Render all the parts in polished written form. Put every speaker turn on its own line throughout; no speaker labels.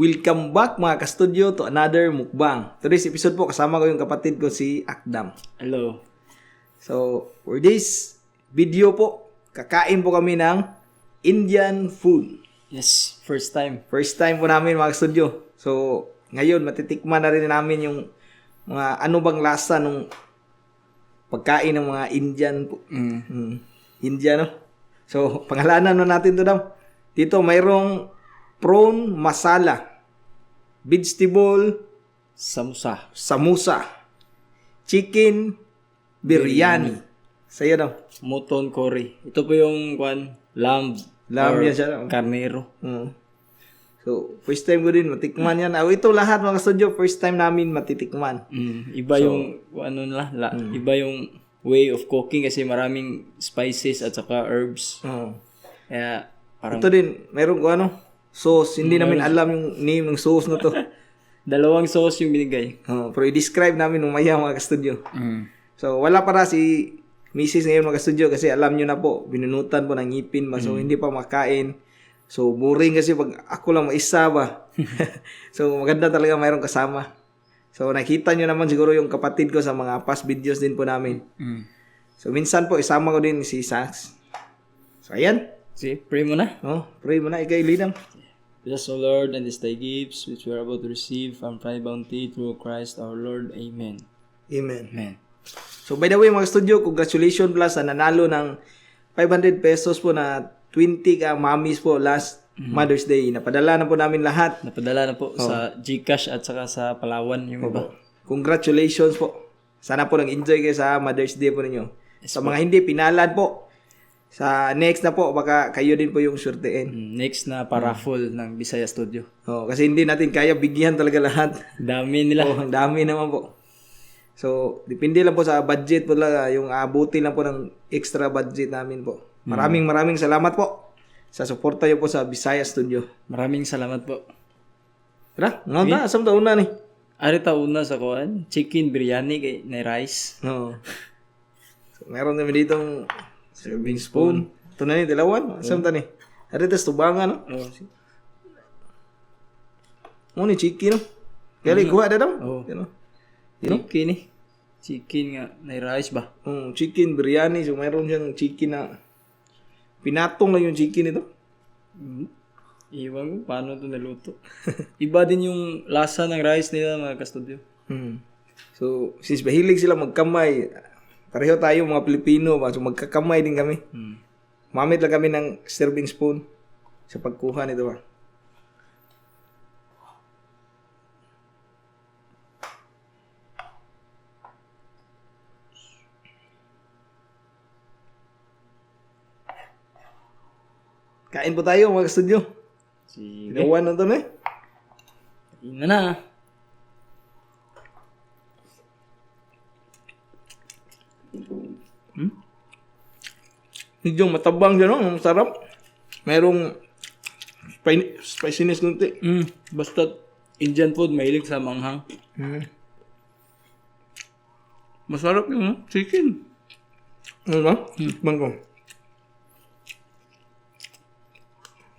Welcome back mga ka-studio to another mukbang. Today's episode po kasama ko yung kapatid ko si Akdam.
Hello.
So, for this video po, kakain po kami ng Indian food.
Yes, first time.
First time po namin mga ka-studio. So, ngayon matitikman na rin namin yung mga ano bang lasa nung pagkain ng mga Indian po. Indian, no? So, pangalanan na natin to daw. Dito mayroong prawn masala, vegetable
Samosa.
chicken biryani. Sa'yo daw.
Mutton curry. Ito po yung lamb.
Lamb
or
yan siya.
Carnero.
So, first time ko din matikman yan. Ito lahat mga studio, first time namin matitikman.
Iba yung iba yung way of cooking kasi maraming spices at saka herbs. Kaya parang
Ito din, mayroon ko sauce. Hindi namin alam yung name ng sauce na to.
dalawang sauce yung binigay.
Pero i-describe namin umaya mga ka-studio. So, wala para si Mrs. ngayon mga ka-studio kasi alam nyo na po, binunutan po ng ngipin ba. So, hindi pa makain. So, boring kasi pag ako lang maisa ba. So, maganda talaga mayroong kasama. So, nakita nyo naman siguro yung kapatid ko sa mga past videos din po namin. So, minsan po, isama ko din si Sax. So, ayan.
See, pray mo na.
Pray mo na, ikay linang.
Bless O Lord, and this thy gifts which we are about to receive from thy bounty through Christ our Lord. Amen.
Amen.
Amen.
So, by the way, mga studio, congratulations plus sa nanalo ng 500 pesos po na 20 ka mommies po last Mother's Day. Napadala na po namin lahat.
Napadala na po sa GCash at saka sa Palawan yung iba.
Congratulations po. Sana po nag-enjoy kayo sa Mother's Day po ninyo. Sa mga hindi pinalad po, sa next na po, baka kayo din po yung surtein.
Next na paraffle ng Bisaya Studio.
Kasi hindi natin kaya bigyan talaga lahat.
Dami nila.
Ang dami naman po. So, depende lang po sa budget po lang, yung abuti lang po ng extra budget namin po. Maraming salamat po sa suporta niyo po sa Bisaya Studio.
Maraming salamat po.
Tara, nga asam taon na ni.
Ari ta una sa kuan, chicken biryani kay na rice.
So, meron kami ditong serving spoon. Ito na ni, dalawan. Asam ta ni. Ari tas tubangan, no? Ni chicken, no? Kaya kuha na daw.
Chicken eh. Chicken nga na rice ba?
Chicken biryani. So, meron siyang chicken na pinatong lang yung chicken ito.
Iwan ko paano ito naluto. Iba din yung lasa ng rice nila mga ka-studio.
So, since mahilig sila magkamay, pareho tayo mga Pilipino ba? So, magkakamay din kami. Mamit lang kami ng serving spoon sa pagkuha nito ba? Kain po tayo mga studio.
Sige.
Gawan na ito na eh.
Kain na.
Medyo matabang siya, no? Ang sarap. Merong spiciness kunti.
Basta Indian food, mahilig sa manghang.
Masarap yung chicken. Ano ba? Bangko.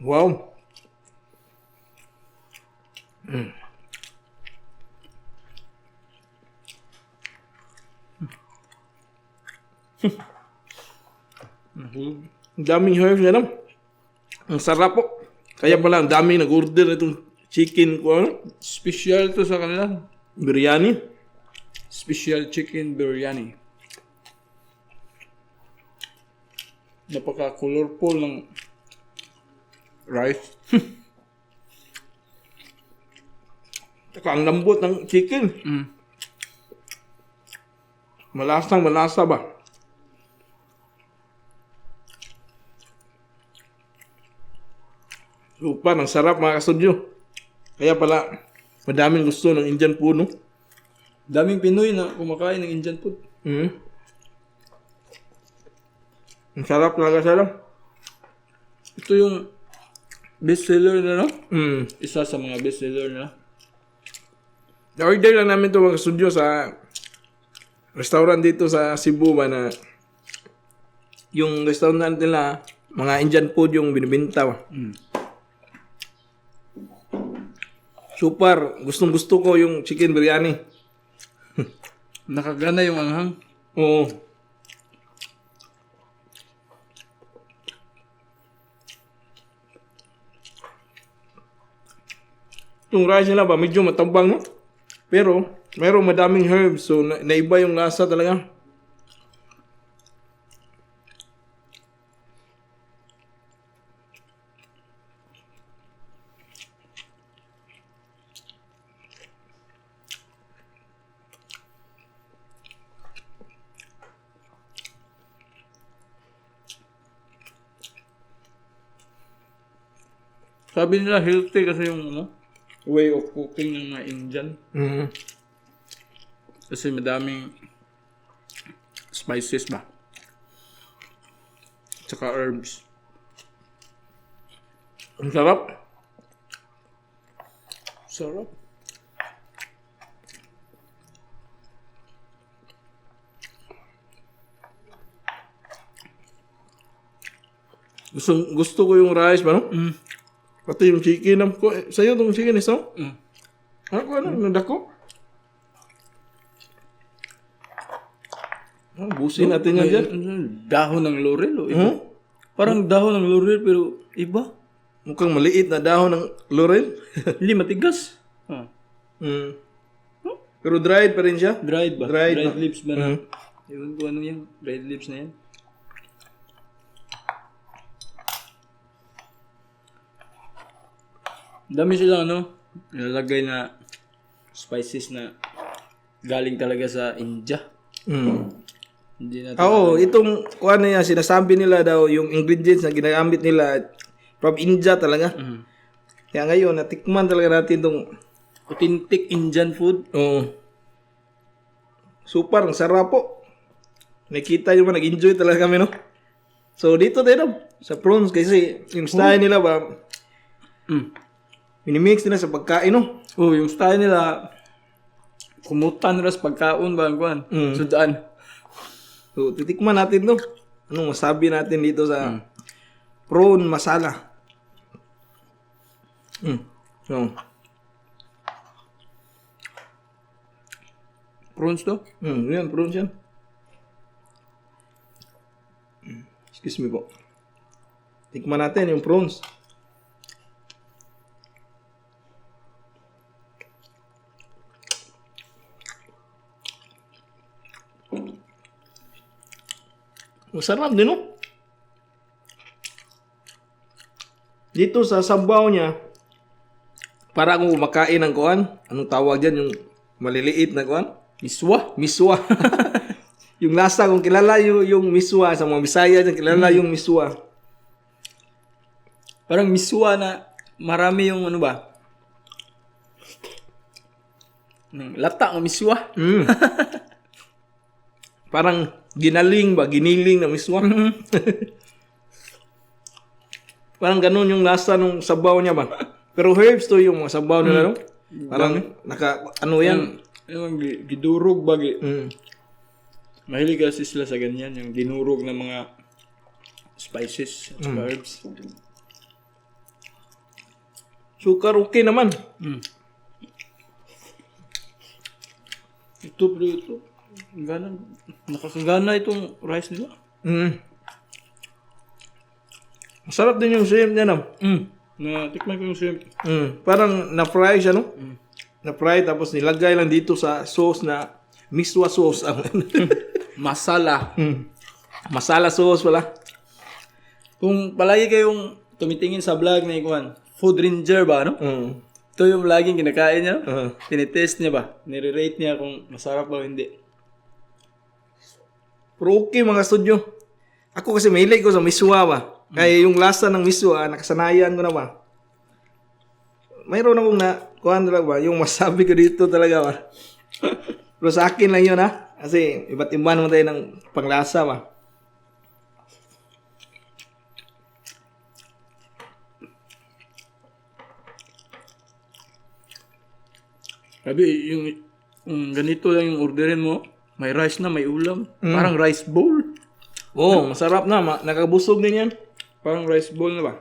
Wow. Ang daming herbs yan. Ang sarap po. Kaya pala ang daming nag-order itong chicken ko.
Special to sa kanila.
Biryani.
Special chicken biryani. Napaka-colorful ng rice.
Saka ang lambot ng chicken. Malasa ba? Super, ang sarap mga ka-studio. Kaya pala, madaming gusto ng Indian food, no?
Daming Pinoy na kumakain ng Indian food.
Ang sarap talaga sarap.
Ito yung bestseller na, no?
Mm.
Isa sa mga bestseller na.
Na-order lang namin ito mga studio sa restaurant dito sa Cebu ba na yung restaurant nila, mga Indian food yung binibenta ba. Super. Gustong gusto ko yung chicken biryani.
Nakagana yung anghang.
Oo. Yung rice nila ba, medyo matambang, no? Pero, mayroong madaming herbs. So, naiba yung lasa talaga.
Sabi nila healthy kasi yung way of cooking ng mga Indian.
Mm.
Kasi madaming spices ba? Tsaka herbs.
Ang sarap.
Sarap.
Gusto ko yung rice ba, no?
Mm.
Pati yung chicken. Sa'yo itong chicken is, no?
Mm.
Ano? Nadako? Busin natin yan dyan.
Dahon ng laurel o iba? Parang dahon ng laurel pero iba.
Mukhang maliit na dahon ng laurel.
Hindi matigas. Ah.
Mm. Pero dried pa rin siya.
Dried ba?
Dried
Dried
ba?
leaves ba na? Ewan ko ano yan. Dried leaves na yan. Dami silang nilalagay na spices na galing talaga sa India.
Mm.
Hindi natin
Oo, itong ano yan, sinasabi nila daw yung ingredients na ginagamit nila from India talaga. Kaya ngayon, natikman talaga natin itong
authentic Indian food.
Super, ang sarap po. Nakita nyo ba, nag-enjoy talaga kami, no? So, dito tayo sa prawns kasi yung style nila ba, minimix nila sa pagkain, no?
Oh, yung style nila, kumutan nila sa pagkaon ba ang kuhan? Sudaan.
So, titikman natin to. Anong masabi natin dito sa prawn masala? So,
Prawns to?
yan, prawns yan. Excuse me po. Tikman natin yung prawns. Masarap din, no? Dito sa sabaw niya, para akong kumakain ng kuan. Anong tawag dyan? Yung maliliit na kuan?
Iswa?
Miswa. Yung lasa, kung kilala yung miswa, sa mga Bisaya dyan, kilala yung miswa.
Parang miswa na marami yung ano ba? Lata ng miswa.
Parang ginaling ba? Giniling na miswa. Parang ganun yung lasa ng sabaw niya ba? Pero herbs to yung mga sabaw nila, no? Parang ano yan?
Yung gidurog ba? Mahilig kasi sila sa ganyan, yung dinurog na mga spices at herbs.
Sugar okay naman.
Ito, bro, ito. Nakakagana itong rice nila.
Masarap din yung shrimp niya, no?
Tikman ko yung shrimp.
Parang na-fry siya, no? Na-fry tapos nilagay lang dito sa sauce na miswa sauce.
Masala.
Masala sauce wala.
Kung palagi kayong tumitingin sa vlog na ikuan, Food Ranger ba, no? Ito yung laging kinakain niya. Tinitest niya ba? Nire-rate niya kung masarap ba o hindi.
Pero okay mga studio. Ako kasi mahilig ko sa miswa ba. Kaya yung lasa ng miswa, nakasanayan ko na ba. Mayroon akong kuhan talaga ba, yung masabi ko dito talaga ba. Pero sa akin lang yun ha. Kasi iba't iba naman tayo ng panglasa ba.
Sabi, yung ganito lang yung orderin mo, may rice na, may ulam. Parang rice bowl.
Oo, masarap na. Nakabusog din yan.
Parang rice bowl na ba?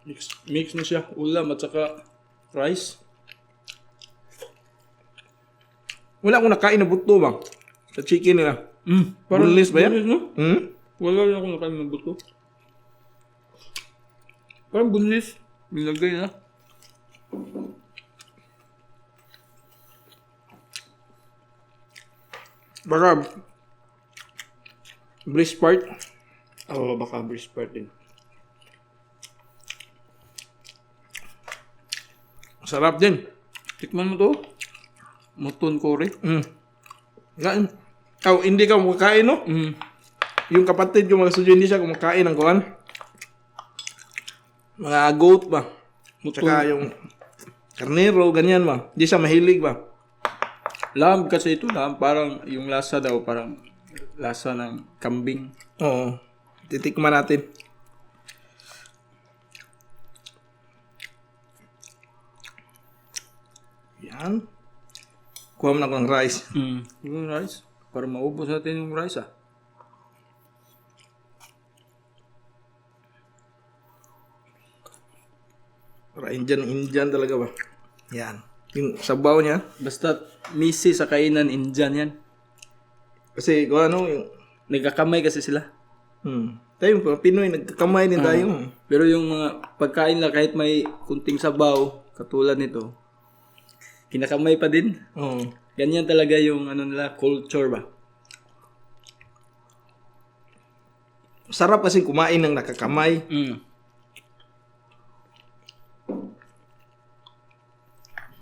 Mix na siya. Ulam at saka rice.
Wala akong nakain na buto ba? Sa chicken nila. Boneless ba yan?
Boneless, no?
Hmm?
Wala rin ako nakain ng buto. Parang boneless. Nilagay na.
Baka breast part.
Oo, baka breast part din.
Sarap din.
Tikman mo to. Muton kore.
Yan. Hindi ka kumakain, no? Yung kapatid ko mga studio, hindi siya kumakain ng kuhan. Mga goat ba? Tsaka yung karnero, ganyan ba? Hindi siya mahilig ba?
Lamb kasi ito lamb. Parang yung lasa daw, parang lasa ng kambing.
Oo. Titikman natin. Yan. Kuha mo na ko ng rice.
Yung rice. Para maubos natin yung rice
Para Indian talaga ba? Yan. Yung sabaw niya.
Basta misi sa kainan, Indian yan.
Kasi kung ano, yung...
Nagkakamay kasi sila.
Tayo, mga Pinoy, nagkakamay din tayo.
Pero yung mga pagkain na kahit may kunting sabaw, katulad nito, kinakamay pa din.
Oo.
Ganyan talaga yung ano nila, culture ba?
Sarap kasi kumain ng nakakamay.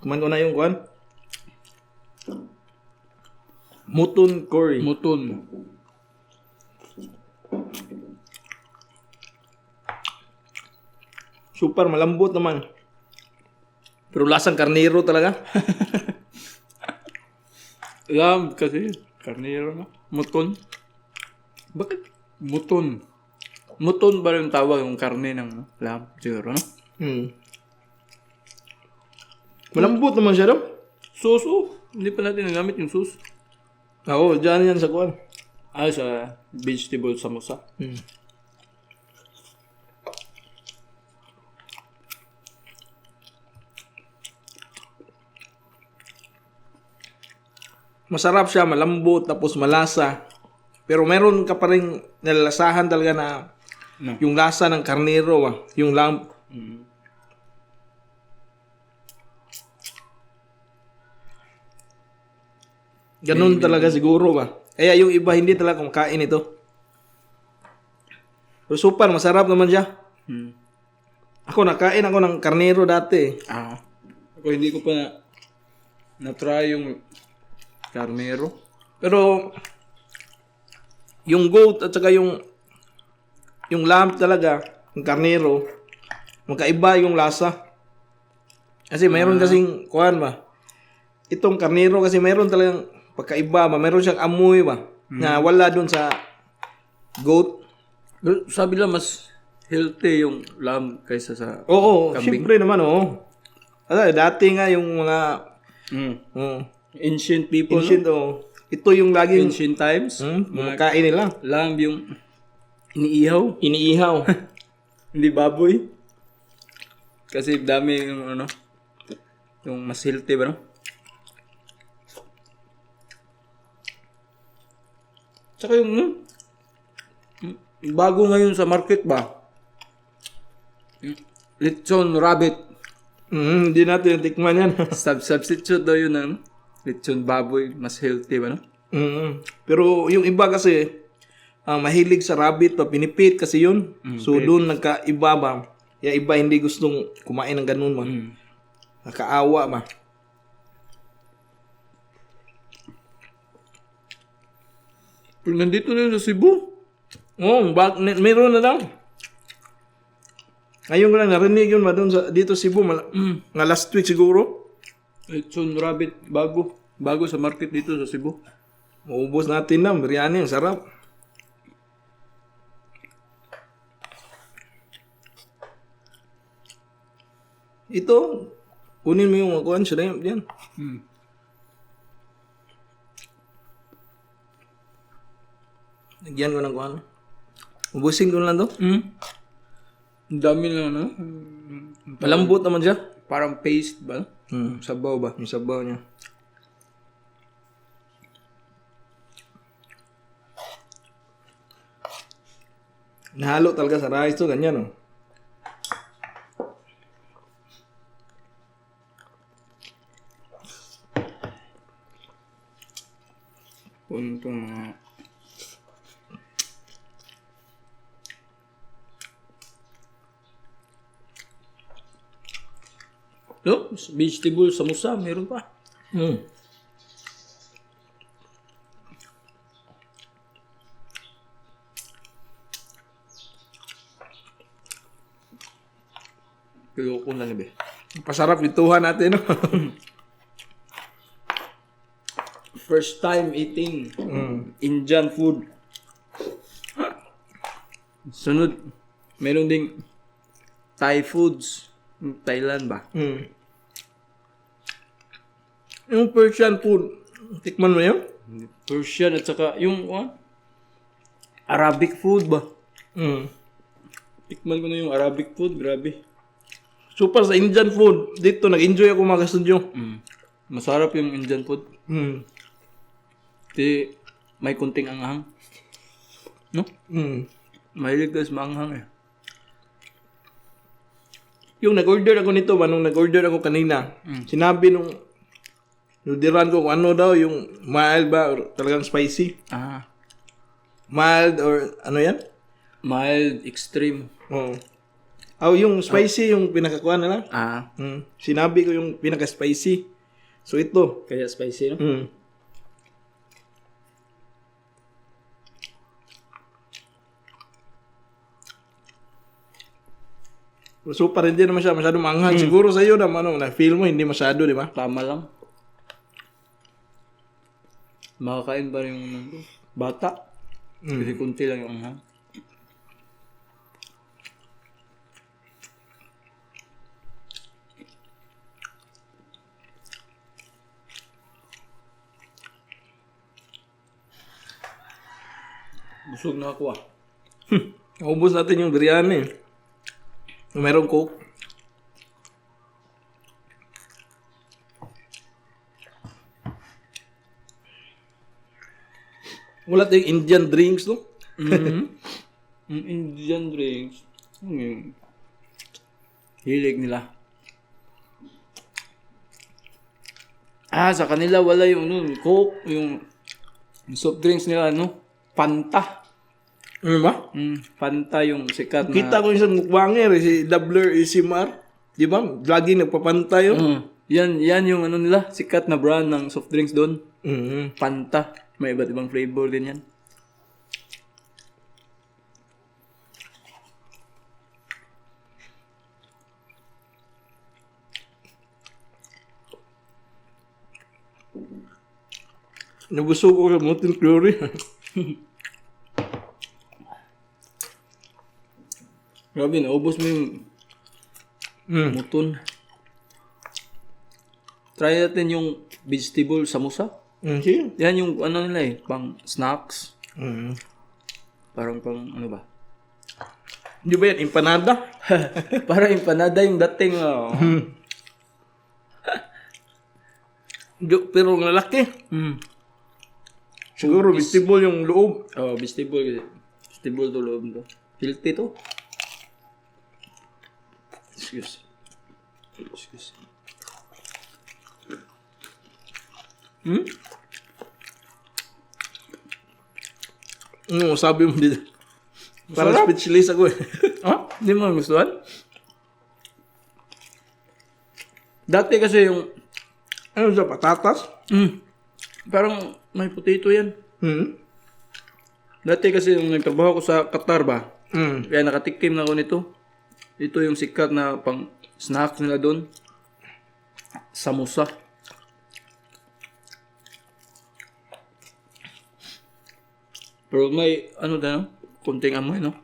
Kumain ko na yung kuhan. Mutton curry.
Muton.
Super malambot naman. Pero lasang karnero talaga.
Lamb kasi. Karnero na. Muton. Bakit? Muton. Muton ba yung tawag yung karne ng lamb? Siguro, no?
Malambot naman siya daw.
Sauce, Hindi pa natin nagamit yung sauce.
Oo, dyan yan sa kuhan.
Sa vegetable samosa.
Masarap siya, malambot, tapos malasa. Pero meron ka pa rin nalalasahan talaga na
No.
yung lasa ng karnero, yung lamb. Ganun talaga siguro ba. Kaya yung iba hindi talaga kumakain ito. Pero super, masarap naman siya. Ako, nakain ako ng karnero dati.
Ako hindi ko pa na-try yung karnero.
Pero, yung goat at saka yung lamb talaga, yung karnero, magkaiba yung lasa. Kasi mayroon kasing, kuhan ba, itong karnero kasi mayroon talagang pagkaiba ba, mayroon siyang amoy ba, na wala dun sa goat.
Pero sabi lang mas healthy yung lamb kaysa sa
Oo,
kambing.
syempre naman, oo. Dati nga yung mga,
Ancient people,
ancient, ito yung laging,
ancient times,
mga kain nila.
lamb yung iniihaw.
Iniihaw.
Hindi baboy. Kasi dami yung yung mas healthy ba, no? Tsaka yung bago ngayon sa market ba? Yung lechon rabbit.
Hindi natin tikman yan.
Substitute daw yun ng lechon baboy. Mas healthy ba, no?
Pero yung iba kasi, mahilig sa rabbit pa, pinipit kasi yun. So doon nagkaiba ba? Yung iba hindi gustong kumain ng ganun ba? Nakaawa ba?
Pero nandito na yun sa Cebu.
Meron na lang. Ngayon ko lang narinig yun ba doon dito Cebu, nga last week siguro.
Lechon rabbit bago. Bago sa market dito sa Cebu.
Maubos natin na, biryani, ang sarap. Ito, kunin mo yung kuhan, shrimp yan. Nagyan ko ng kuhan. Ubusin ko lang to.
Ang dami na, no?
Malambot naman siya.
Parang paste ba?
Sabaw ba? Yung sabaw niya. Nahalo talaga sa rice to, ganyan, oh.
Punto mga... No? Vegetable samosa, meron pa.
Mm.
Pero ko na nabi.
Pasarap ituhan natin, no?
First time eating Indian food. Sunod, meron ding Thai foods. Thailand ba?
Yung Persian food, tikman mo yun?
Persian at saka yung Arabic food ba? Tikman ko na yung Arabic food, grabe.
Super sa Indian food. Dito, nag-enjoy ako mga studio.
Masarap yung Indian food. Di, may kunting anghang. No? Mahilig guys maanghang eh.
Yung nag-order ako nito ba, nung nag-order ako kanina, sinabi nung nudiran ko kung ano daw, yung mild ba, or talagang spicy. Mild or ano yan?
Mild, extreme.
Oo. Yung spicy, yung pinakakuha nila. Sinabi ko yung pinaka-spicy. So ito.
Kaya spicy, no?
Super, hindi naman siya masyadong maanghang. Siguro sa iyo naman, na-feel mo, hindi masyado, di ba?
Tama lang. Makakain pa rin yung bata. Kasi kunti lang yung anghang. Busog na ako
Ubus natin yung biryani. Merong coke. Wala tayong Indian drinks, no?
Indian drinks. Hilig nila. Sa kanila wala yung Coke, yung soft drinks nila, Fanta.
Ano ba?
Fanta yung sikat na...
Kita ko yung isang mukbanger, si Doubler Isimar. Di ba? Lagi nagpapanta yun.
Yan yung nila, sikat na brand ng soft drinks doon. Fanta. May iba't ibang flavor din yan.
Nabusog ko sa Mountain Glory.
Grabe, naubos mo yung muton. Try natin yung vegetable samosa.
Sige.
Yan yung nila pang snacks. Parang pang ba?
Di ba yan, empanada?
Parang empanada yung dating.
Pero ang lalaki. Siguro vegetable yung loob.
Vegetable. Vegetable to loob to. Healthy to. Excuse.
Sabi mo dito. Parang speechless ako eh.
Hindi mo gustuhan? Dati kasi yung...
Ano siya, patatas?
Parang may potato yan. Dati kasi yung nagtrabaho ko sa Qatar ba? Kaya nakatikim na ako nito. Ito yung sikat na pang snacks nila doon. Samosa. Pero may konting amoy, no?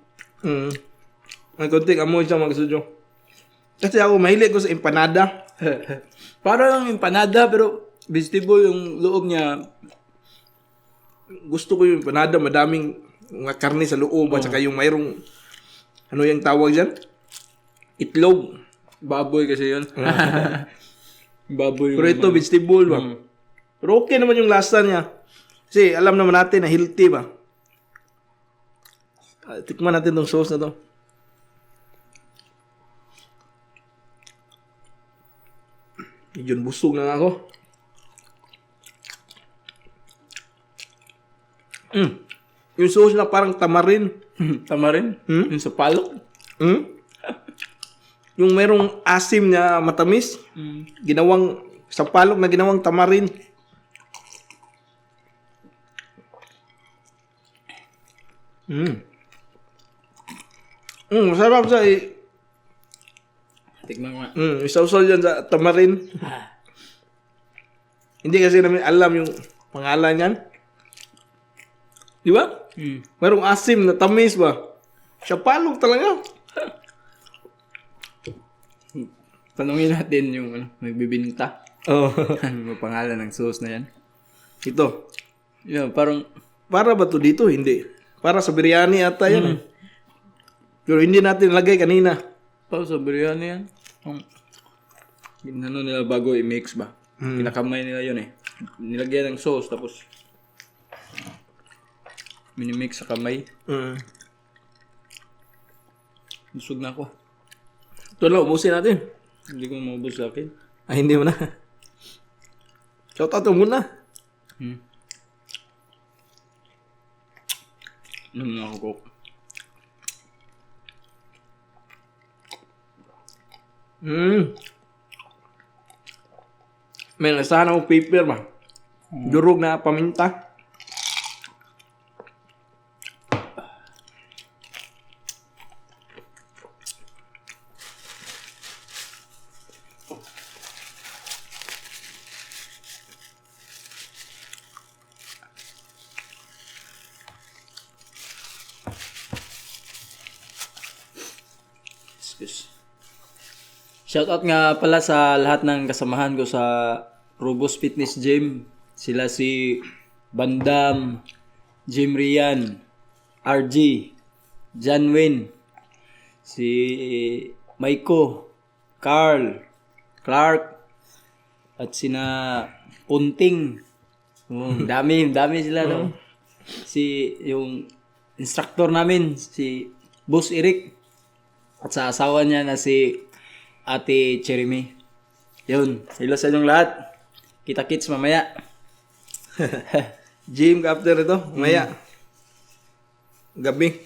May konting amoy siya mga studio. Kasi ako mahilig ko sa empanada.
Parang empanada pero vegetable yung loob niya.
Gusto ko yung empanada, madaming mga karne sa loob at saka yung mayroong ano yung tawag dyan? itlog.
Baboy kasi yun. Baboy.
Pero ito, vegetable ba? Pero okay naman yung lasa niya. Kasi alam naman natin na healthy ba? Tikman natin tong sauce na to. Medyo busog na ako. Yung sauce na parang tamarin.
Tamarin? Yung sa palok?
Yung merong asim na matamis. Ginawang, sa palok na ginawang tamarin. Masarap sa
Tikman ko nga.
isaw-saw yan sa tamarin. Hindi kasi namin alam yung pangalan yan. Di ba? Merong asim na tamis ba? Sa palok talaga.
Tanungin natin yung nagbibinta.
Oh.
Ano ba pangalan ng sauce na yan?
Ito.
Yun, parang
Para ba to dito? Hindi. Para sa biryani ata yan. Pero hindi natin lagay kanina.
parang sa biryani yan. Ano nila bago i-mix ba? Kinakamay nila yun eh. Nilagyan ng sauce tapos minimix sa kamay. Busog na ako.
Ito lang, ubusin natin.
Hindi ko maubos sa akin.
Ay, hindi mo na. Shout out mo muna.
Ano na ako, Coke?
May lasahan akong paper ba? Durog na paminta.
Shoutout nga pala sa lahat ng kasamahan ko sa Robust Fitness Gym. Sila si Bandam, Jim Rian, RG, Janwin, si Maiko, Carl, Clark, at sina Punting. Dami sila, no? Si yung instructor namin, si Boss Eric, at sa asawa niya na si Ate Cherimy. Yun. Hello sa inyong lahat. Kita-kits mamaya.
Gym ka after ito. Maya. Gabi.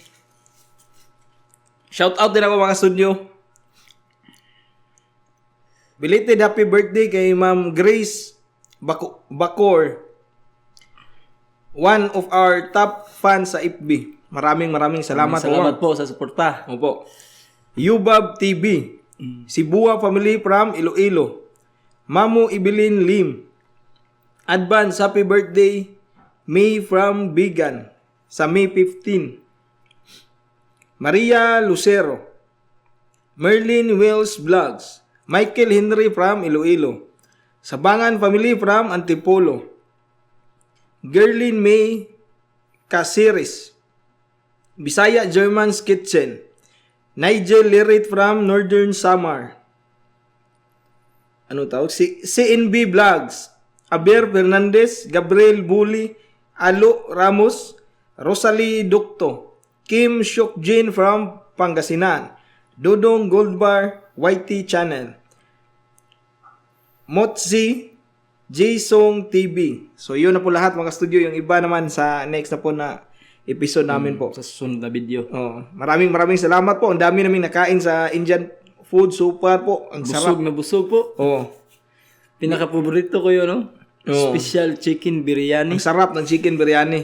Shout out din ako mga studio. Belated happy birthday kay Ma'am Grace Bacor. One of our top fans sa FB. Maraming salamat.
Salamat po sa suporta.
Opo. Yubab TV. Sibua Family from Iloilo. Mamu Ibilin Lim. Advance happy birthday May from Bigan sa May 15. Maria Lucero. Merlin Wells Vlogs. Michael Henry from Iloilo. Sabangan Family from Antipolo. Gerlin May Casiris. Bisaya German's Kitchen. Nigel Lirit from Northern Samar. Ano tawag? CNB Vlogs. Aber Fernandez, Gabriel Bulli, Alo Ramos, Rosalie Ducto, Kim Shok Jin from Pangasinan, Dodong Goldbar, YT Channel, Motzi, Jason TV. So yun na po lahat mga studio. Yung iba naman sa next na po na episode namin po.
Sa susunod na video.
Maraming salamat po. Ang dami naming nakain sa Indian food. Super po. Ang sarap.
Busog po. Pinaka-paborito ko yun, no? Special chicken biryani.
Ang sarap ng chicken biryani.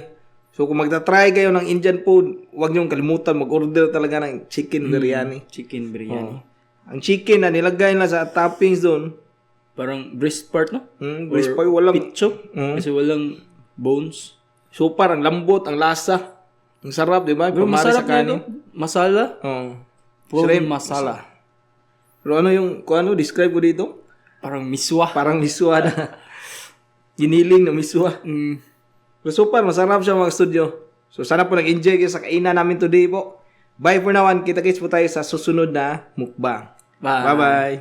So kung magta-try kayo ng Indian food, huwag niyong kalimutan mag-order talaga ng chicken biryani.
Chicken biryani.
Ang chicken na nilagay na sa toppings doon.
Parang breast part, no?
Breast part, walang
pitcho. Kasi walang bones.
Super, ang lambot, ang lasa. Ang sarap, di ba? Pamari sa kanin.
Masala. Shrimp masala.
Pero ano yung, describe ko dito?
Parang miswa.
Parang miswa na. Giniling na miswa. Pero super, masarap siya mga studio. So sana po nag-enjoy kayo sa kainan namin today po. Bye for now and kita-kits po tayo sa susunod na mukbang.
Bye.
Bye-bye.